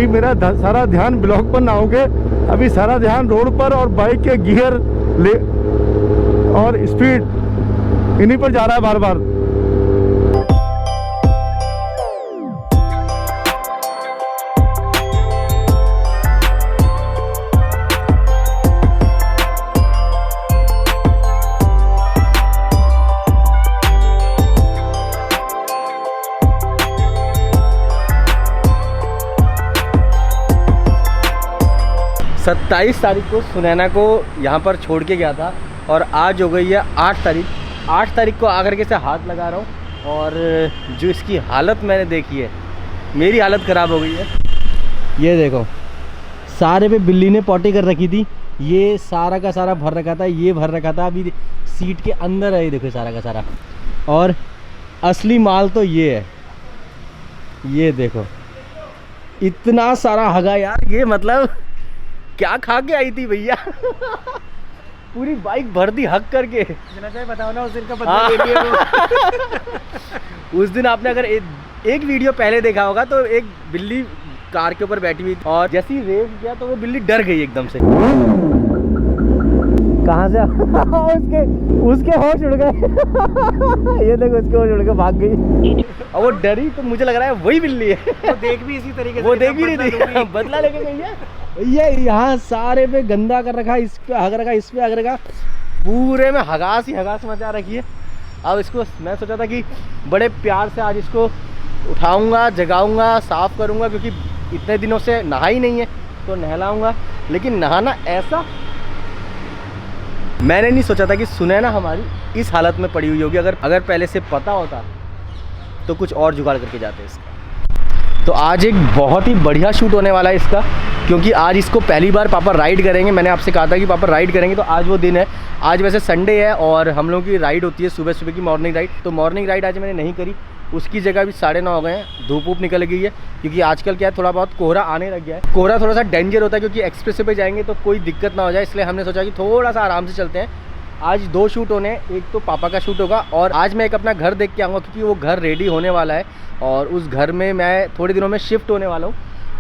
अभी मेरा सारा ध्यान ब्लॉग पर ना होगे, अभी सारा ध्यान रोड पर और बाइक के गियर और स्पीड इन्हीं पर जा रहा है बार बार। 27 तारीख को सुनैना को यहाँ पर छोड़ के गया था और आज हो गई है 8 तारीख। 8 तारीख को आकर के से हाथ लगा रहा हूँ और जो इसकी हालत मैंने देखी है, मेरी हालत ख़राब हो गई है। ये देखो, सारे पे बिल्ली ने पॉटी कर रखी थी, ये सारा का सारा भर रखा था, ये भर रखा था, अभी सीट के अंदर है, ये देखो सारा का सारा। और असली माल तो ये है, ये देखो इतना सारा हगा यार, ये मतलब क्या खा के आई थी भैया। पूरी बाइक भर दी हक करके। बताओ ना उस दिन का बदला ले लिया वो। उस दिन आपने अगर एक वीडियो पहले देखा होगा तो एक बिल्ली कार के ऊपर बैठी हुई और जैसे ही रेस किया तो वो बिल्ली डर गई एकदम से। कहाँ से उसके होश उड़ गए। ये देखो उसके होश उड़ के भाग गई और वो डरी तो मुझे लग रहा है वही बिल्ली है। वो देख भी इसी तरीके से, वो देख भी नहीं थी, बदला लेके गई है। ये यहाँ सारे पे गंदा कर रखा, इस पे हग रखा, इस पे हग रखा, पूरे में हगास ही हगास मचा रखी है। अब इसको मैं सोचा था कि बड़े प्यार से आज इसको उठाऊंगा, जगाऊंगा, साफ करूंगा, क्योंकि इतने दिनों से नहा ही नहीं है तो नहलाऊंगा। लेकिन नहाना ऐसा मैंने नहीं सोचा था कि सुनैना हमारी इस हालत में पड़ी हुई होगी। अगर पहले से पता होता तो कुछ और जुगाड़ करके जाते इसका। तो आज एक बहुत ही बढ़िया शूट होने वाला है इसका, क्योंकि आज इसको पहली बार पापा राइड करेंगे। मैंने आपसे कहा था कि पापा राइड करेंगे, तो आज वो दिन है। आज वैसे संडे है और हम लोगों की राइड होती है सुबह सुबह की मॉर्निंग राइड। तो मॉर्निंग राइड आज मैंने नहीं करी, उसकी जगह भी 9:30 हो गए हैं, धूप वूप निकल गई है। क्योंकि आजकल क्या है, थोड़ा बहुत कोहरा आने लग गया है। कोहरा थोड़ा सा डेंजर होता है क्योंकि एक्सप्रेस पे जाएंगे तो कोई दिक्कत ना हो जाए, इसलिए हमने सोचा कि थोड़ा सा आराम से चलते हैं। आज 2 शूट होने, एक तो पापा का शूट होगा और आज मैं एक अपना घर देख के आऊँगा, क्योंकि वो घर रेडी होने वाला है और उस घर में मैं थोड़े दिनों में शिफ्ट होने वाला हूँ।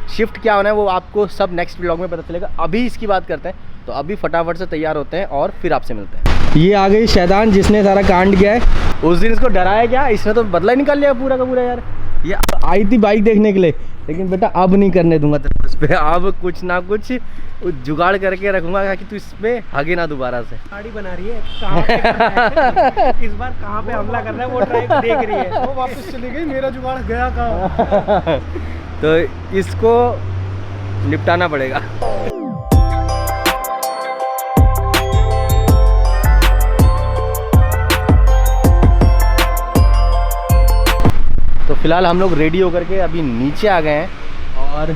शिफ्ट क्या होना है वो आपको सब नेक्स्ट व्लॉग में पता चलेगा। अभी इसकी बात करते हैं, तो अभी फटाफट से तैयार होते हैं और फिर आपसे मिलते हैं। ये आ गई शैतान जिसने सारा कांड किया है। उस दिन इसको डराया क्या, इसने तो बदला ही निकाल लिया पूरा का पूरा यार। ये आई थी बाइक देखने के लिए, लेकिन बेटा अब नहीं करने दूंगा तेरे उस पर। अब कुछ ना कुछ जुगाड़ करके रखूंगा कि तू इसमें हगे ना दोबारा से। गाड़ी बना रही है, कहाँ पे इस बार कहाँ पे हमला कर रहा है वो ट्राई देख रही है। वो वापस चली गई, मेरा जुगाड़ गया कहाँ। तो इसको निपटाना पड़ेगा। तो फिलहाल हम लोग रेडी होकर के अभी नीचे आ गए हैं और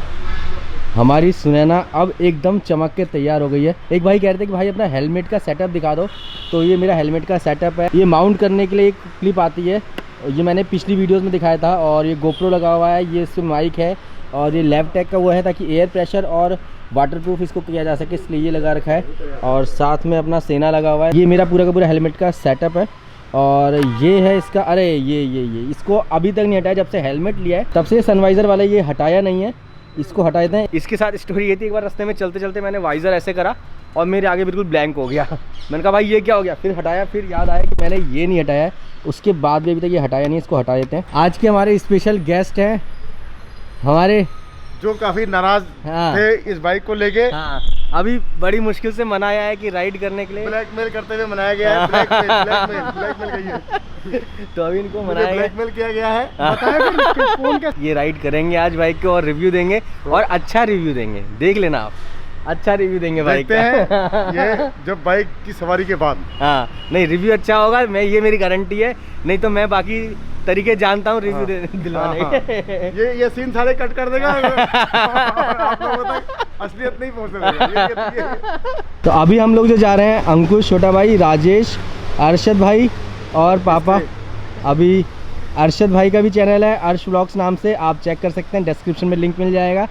हमारी सुनैना अब एकदम चमक के तैयार हो गई है। एक भाई कह रहे थे कि भाई अपना हेलमेट का सेटअप दिखा दो, तो ये मेरा हेलमेट का सेटअप है। ये माउंट करने के लिए एक क्लिप आती है, ये मैंने पिछली वीडियोस में दिखाया था। और ये गोप्रो लगा हुआ है, ये इसमें माइक है और ये लैपटैग का वो है ताकि एयर प्रेशर और वाटरप्रूफ इसको किया जा सके, इसलिए ये लगा रखा है। और साथ में अपना सेना लगा हुआ है। ये मेरा पूरा का पूरा हेलमेट का सेटअप है। और ये है इसका, अरे ये इसको अभी तक नहीं हटाया, जब से हेलमेट लिया है तब से सनवाइज़र वाला ये हटाया नहीं है, इसको हटा देते हैं। इसके साथ स्टोरी ये थी, एक बार रास्ते में चलते चलते मैंने वाइज़र ऐसे करा और मेरे आगे बिल्कुल ब्लैंक हो गया। मैंने कहा भाई ये क्या हो गया, फिर हटाया, फिर याद आया कि मैंने ये नहीं हटाया है। उसके बाद भी अभी तक ये हटाया नहीं, इसको हटा देते हैं। आज के हमारे स्पेशल गेस्ट हैं हमारे, जो काफ़ी नाराज़ थे इस बाइक को लेके। अभी बड़ी मुश्किल से मनाया है कि राइड करने के लिए, ब्लैकमेल करते हुए मनाया गया है। ब्लैकमेल कहिए। तो अभी इनको मनाया, ब्लैकमेल किया गया है। बताया ये राइड करेंगे आज बाइक को और रिव्यू देंगे, और अच्छा रिव्यू देंगे, देख लेना आप, अच्छा रिव्यू देंगे बाइक का। ये जब बाइक की सवारी के बाद, हाँ नहीं रिव्यू अच्छा होगा, ये मेरी गारंटी है। नहीं तो मैं बाकी तरीके जानता हूँ रिव्यू दिलवाने के। ये सीन सारे कट कर देगा। असलियत नहीं पहुँचेगा। तो अभी हम लोग जो जा रहे हैं, अंकुश, छोटा भाई, राजेश, अरशद भाई और पापा। अभी अरशद भाई का भी चैनल है, अर्श व्लॉग्स नाम से, आप चेक कर सकते हैं, डिस्क्रिप्शन में लिंक मिल जाएगा।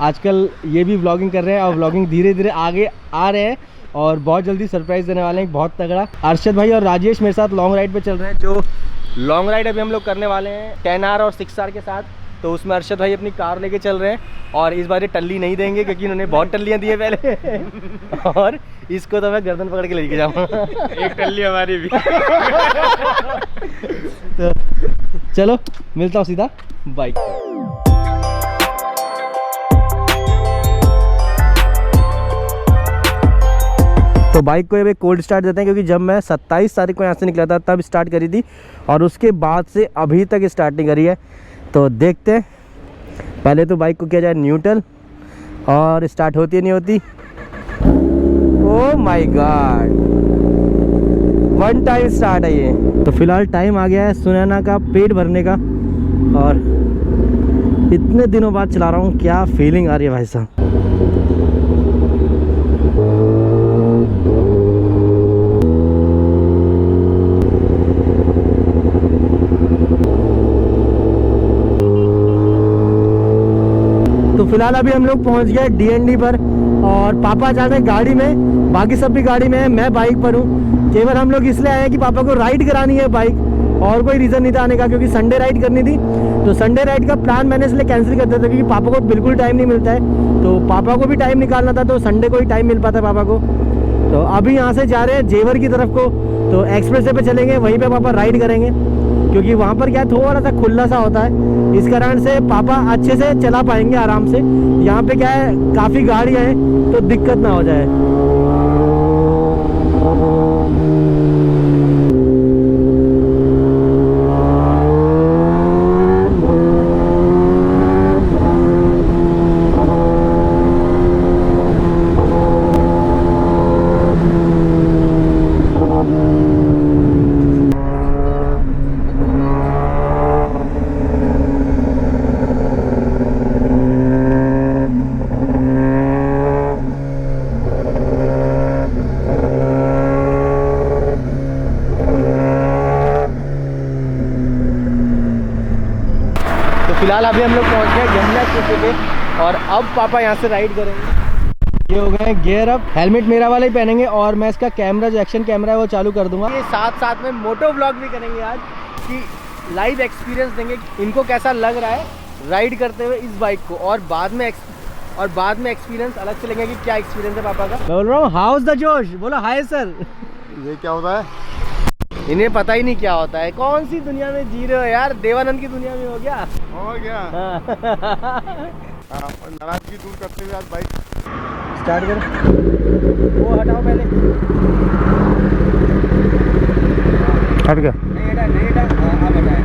आजकल ये भी व्लॉगिंग कर रहे हैं और व्लॉगिंग धीरे धीरे आगे आ रहे हैं और बहुत जल्दी सरप्राइज़ देने वाले हैं बहुत तगड़ा। अरशद भाई और राजेश मेरे साथ लॉन्ग राइड पे चल रहे हैं। जो लॉन्ग राइड अभी हम लोग करने वाले हैं 10R और 6R के साथ, तो उसमें अरशद भाई अपनी कार लेके चल रहे हैं और इस बार ये टल्ली नहीं देंगे क्योंकि इन्होंने बहुत टल्लियाँ दी है पहले और इसको तो मैं गर्दन पकड़ के लेके जाऊँगा। एक टल्ली हमारी भी। तो चलो मिलता हूँ सीधा बाइक। तो बाइक को अभी कोल्ड स्टार्ट देते हैं क्योंकि जब मैं 27 तारीख को यहाँ से निकला था तब स्टार्ट करी थी और उसके बाद से अभी तक स्टार्ट नहीं करी है। तो देखते हैं, पहले तो बाइक को किया जाए न्यूट्रल और स्टार्ट होती है नहीं होती। Oh my God, one time start है ये। तो फिलहाल टाइम आ गया है सुनैना का पेट भरने का और इतने दिनों बाद चला रहा हूँ, क्या फीलिंग आ रही है भाई साहब। तो फिलहाल अभी हम लोग पहुंच गए DND पर और पापा जा रहे हैं गाड़ी में, बाकी सब भी गाड़ी में है, मैं बाइक पर हूँ। केवल हम लोग इसलिए आए हैं कि पापा को राइड करानी है बाइक और कोई रीज़न नहीं था आने का, क्योंकि संडे राइड करनी थी। तो संडे राइड का प्लान मैंने इसलिए कैंसिल कर दिया था क्योंकि पापा को बिल्कुल टाइम नहीं मिलता है, तो पापा को भी टाइम निकालना था, तो संडे को ही टाइम मिल पाता है पापा को। तो अभी यहाँ से जा रहे हैं जेवर की तरफ को, तो एक्सप्रेस वे पे चलेंगे, वहीं पर पापा राइड करेंगे क्योंकि वहाँ पर क्या थोड़ा सा खुला सा होता है, इस कारण से पापा अच्छे से चला पाएंगे आराम से। यहाँ पे क्या है काफ़ी गाड़ियाँ हैं तो दिक्कत ना हो जाए। फिलहाल अभी हम लोग पहुंच गए यमुना कैफे पे और अब पापा यहाँ से राइड करेंगे। ये हो गए गियर अप, हेलमेट मेरा वाला ही पहनेंगे और मैं इसका कैमरा जो एक्शन कैमरा है वो चालू कर दूंगा। ये साथ साथ में मोटो व्लॉग भी करेंगे आज कि लाइव एक्सपीरियंस देंगे इनको कैसा लग रहा है राइड करते हुए इस बाइक को, और बाद में एक्सपीरियंस अलग से लेंगे कि क्या एक्सपीरियंस है पापा का। मैं बोल रहा हूँ हाउस द जोश, बोलो हाय सर। ये क्या होता है? इन्हें पता ही नहीं क्या होता है, कौन सी दुनिया में जी रहे हो यार, देवानंद की दुनिया में हो गया। नाराजगी दूर करते हुए आज बाइक स्टार्ट कर, वो हटाओ पहले, हट गया नहीं हटा नहीं हटा, अब हटाए,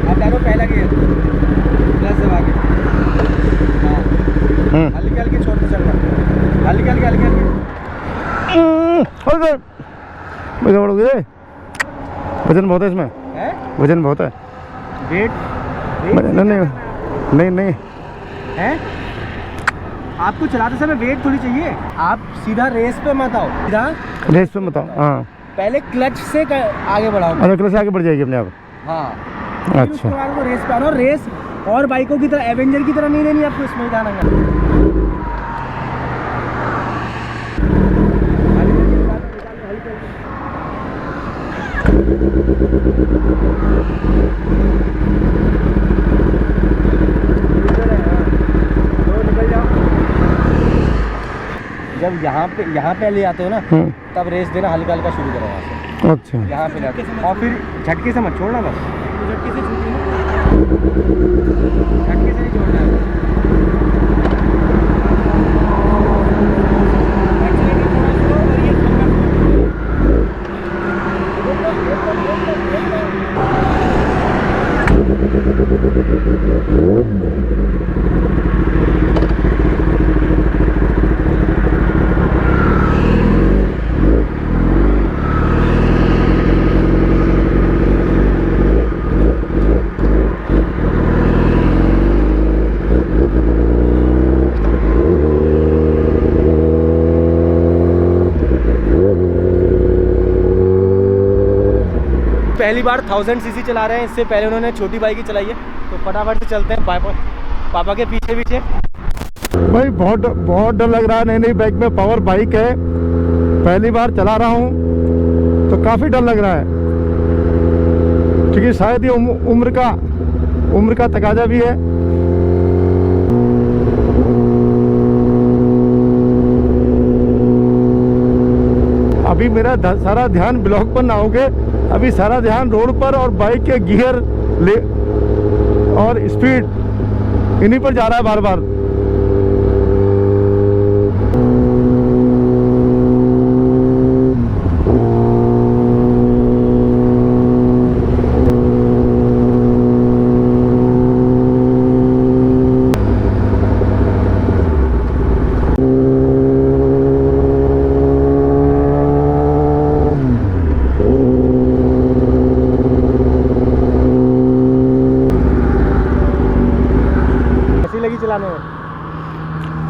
अब डालो पहला गियर प्लस दबा के, हाँ हल्के हल्के छोड़ते चलना, हल्के हल्के हल्के हल्के। वजन बहुत है इसमें, वजन बहुत है। वेट नहीं नहीं है, आपको चलाते समय वेट थोड़ी चाहिए, आप सीधा रेस पे मत आओ, सीधा रेस पे मत आओ। हाँ पहले क्लच से आगे बढ़ाओ, अरे क्लच से आगे बढ़ जाएगी अपने आप। हाँ अच्छा, उसके बाद वो रेस पे आना, रेस और बाइकों की तरह एवेंजर की तरह नहीं लेनी आपको, इसमें जाना है। जब यहाँ पे ले आते हो ना तब रेस देना हल्का हल्का शुरू करो वहाँ से। अच्छा, यहाँ पे लाते और फिर झटके से मत छोड़ना, बस झटके से नहीं छोड़ना है। पहली बार 1000 सीसी चला रहे हैं, इससे पहले उन्होंने छोटी बाइक ही चलाई है, तो फटाफट से चलते हैं पापा के पीछे पीछे। भाई बहुत डर लग रहा है, नई नई बाइक में पावर बाइक है, पहली बार चला रहा हूँ तो काफ़ी डर लग रहा है, क्योंकि शायद ये उम्र का तकाजा भी है। मेरा सारा ध्यान ब्लॉग पर ना होके अभी सारा ध्यान रोड पर और बाइक के गियर ले और स्पीड इन्हीं पर जा रहा है बार बार।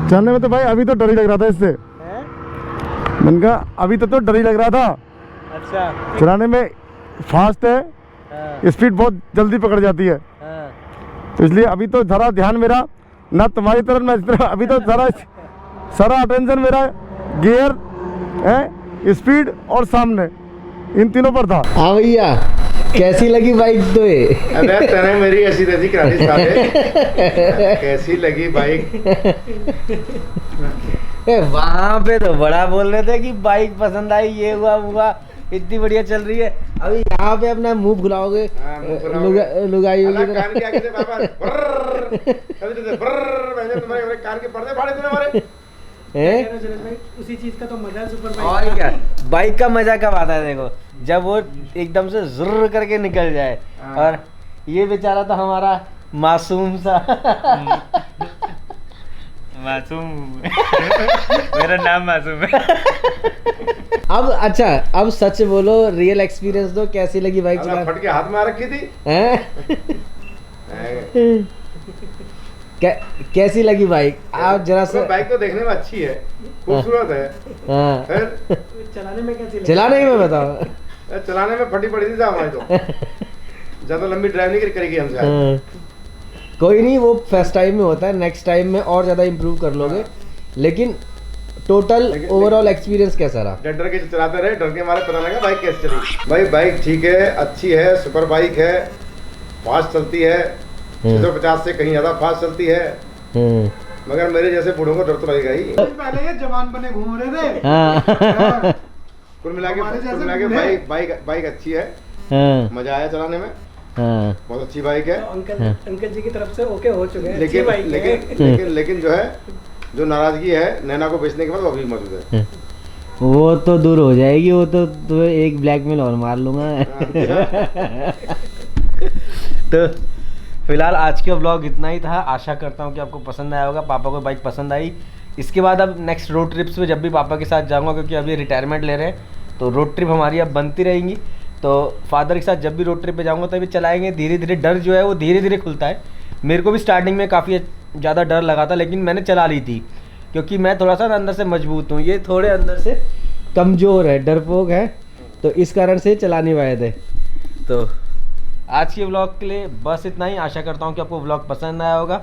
चलाने में तो भाई अभी तो डर ही लग रहा था इससे। मैंने कहा अभी तो डर ही लग रहा था। अच्छा। चलाने में फास्ट है, स्पीड बहुत जल्दी पकड़ जाती है, तो इसलिए अभी तो सारा ध्यान मेरा ना तुम्हारी तरफ ना इस तरफ, अभी तो सारा अटेंशन मेरा गियर है, स्पीड और सामने इन तीनों पर था। हाँ भैया, कैसी लगी बाइक तो ये? अबे तेरे मेरी ऐसी तैसी करा दी साले। कैसी लगी बाइक? वहाँ पे तो बड़ा बोल रहे थे कि बाइक पसंद आई, ये हुआ इतनी बढ़िया चल रही है। अभी यहाँ पे अपना मुंह फुलाओगे, लुगाई होगी कान के आगे से बार-बार तुम्हारे कान के पर्दे फाड़े तूने हमारे। उसी चीज का तो मजा है सुपर बाइक। और क्या, बाइक का मजा कब आता है? देखो जब वो एकदम से जुर्र करके निकल जाए। और ये बेचारा तो हमारा मासूम सा मासूम मेरा नाम मासूम है। अब अच्छा, अब सच बोलो, रियल एक्सपीरियंस दो, कैसी लगी बाइक चला? फट के हाथ में आ रखी थी। कैसी लगी बाइक? आप जरा से। बाइक तो देखने में अच्छी है, खूबसूरत है। हाँ। चलाने में कैसी लगी? चलाने में बताओ। चलाने में फटी पड़ी थी हमारी तो। ज्यादा लंबी ड्राइव नहीं करेगी हमसे। कोई नहीं, वो फर्स्ट टाइम में होता है, नेक्स्ट टाइम में और ज्यादा इम्प्रूव कर लोगे। लेकिन टोटल ओवरऑल एक्सपीरियंस कैसा रहा? डर डर के चलाते रहे, डर के हमारे पता लगा बाइक कैसे चलेगी। भाई बाइक ठीक है, अच्छी है, सुपर बाइक है, फास्ट चलती है, 650 से कहीं ज्यादा फास्ट चलती है। मगर मेरे जैसे बूढ़ों को डर तो लगेगा ही। पहले ये जवान बने घूम रहे थे। हाँ। कुल मिला के बाइक अच्छी है, मजा आया चलाने में। बहुत अच्छी बाइक है। तो अंकल जी की तरफ से ओके हो चुके हैं। लेकिन जो है, जो नाराजगी है नैना को बेचने के बाद वो अभी मौजूद है। वो तो दूर हो जाएगी, वो तो एक ब्लैकमेल और मार लूंगा। तो फिलहाल आज का व्लॉग इतना ही था। आशा करता हूँ कि आपको पसंद आया होगा। पापा को बाइक पसंद आई। इसके बाद अब नेक्स्ट रोड ट्रिप्स पे जब भी पापा के साथ जाऊँगा, क्योंकि अभी रिटायरमेंट ले रहे हैं, तो रोड ट्रिप हमारी अब बनती रहेंगी। तो फादर के साथ जब भी रोड ट्रिप पे जाऊँगा तभी चलाएंगे। धीरे धीरे डर जो है वो धीरे धीरे खुलता है। मेरे को भी स्टार्टिंग में काफ़ी ज़्यादा डर लगा था, लेकिन मैंने चला ली थी, क्योंकि मैं थोड़ा सा अंदर से मजबूत हूँ, ये थोड़े अंदर से कमज़ोर है, डरपोक है, तो इस कारण से चला नहीं पाए थे। तो आज के व्लॉग के लिए बस इतना ही। आशा करता हूँ कि आपको व्लॉग पसंद आया होगा।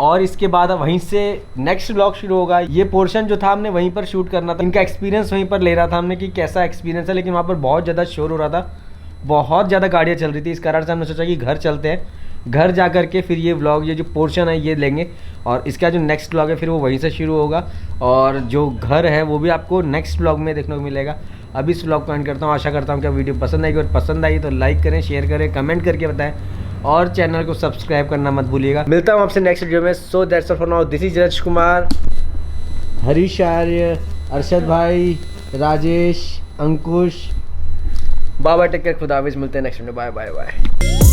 और इसके बाद अब वहीं से नेक्स्ट व्लॉग शुरू होगा। ये पोर्शन जो था हमने वहीं पर शूट करना था। इनका एक्सपीरियंस वहीं पर ले रहा था हमने कि कैसा एक्सपीरियंस है, लेकिन वहाँ पर बहुत ज़्यादा शोर हो रहा था, बहुत ज़्यादा गाड़ियाँ चल रही थी। इस कारण से हमने सोचा कि घर चलते हैं, घर जा कर के फिर ये व्लॉग, ये जो पोर्शन है ये लेंगे, और इसका जो नेक्स्ट व्लॉग है फिर वो वहीं से शुरू होगा। और जो घर है वो भी आपको नेक्स्ट व्लॉग में देखने को मिलेगा। अभी इस व्लॉग को एंड करता हूँ। आशा करता हूँ कि वीडियो पसंद आएगी, और पसंद आई तो लाइक करें, शेयर करें, कमेंट करके बताएं, और चैनल को सब्सक्राइब करना मत भूलिएगा। मिलता हूँ आपसे नेक्स्ट वीडियो में। So that's all for now. This is Raj Kumar, Harish Arya, Arshad भाई, राजेश, अंकुश। बाबा टेक केयर, खुदा हाफिज़। मिलते हैं next video. Bye bye bye.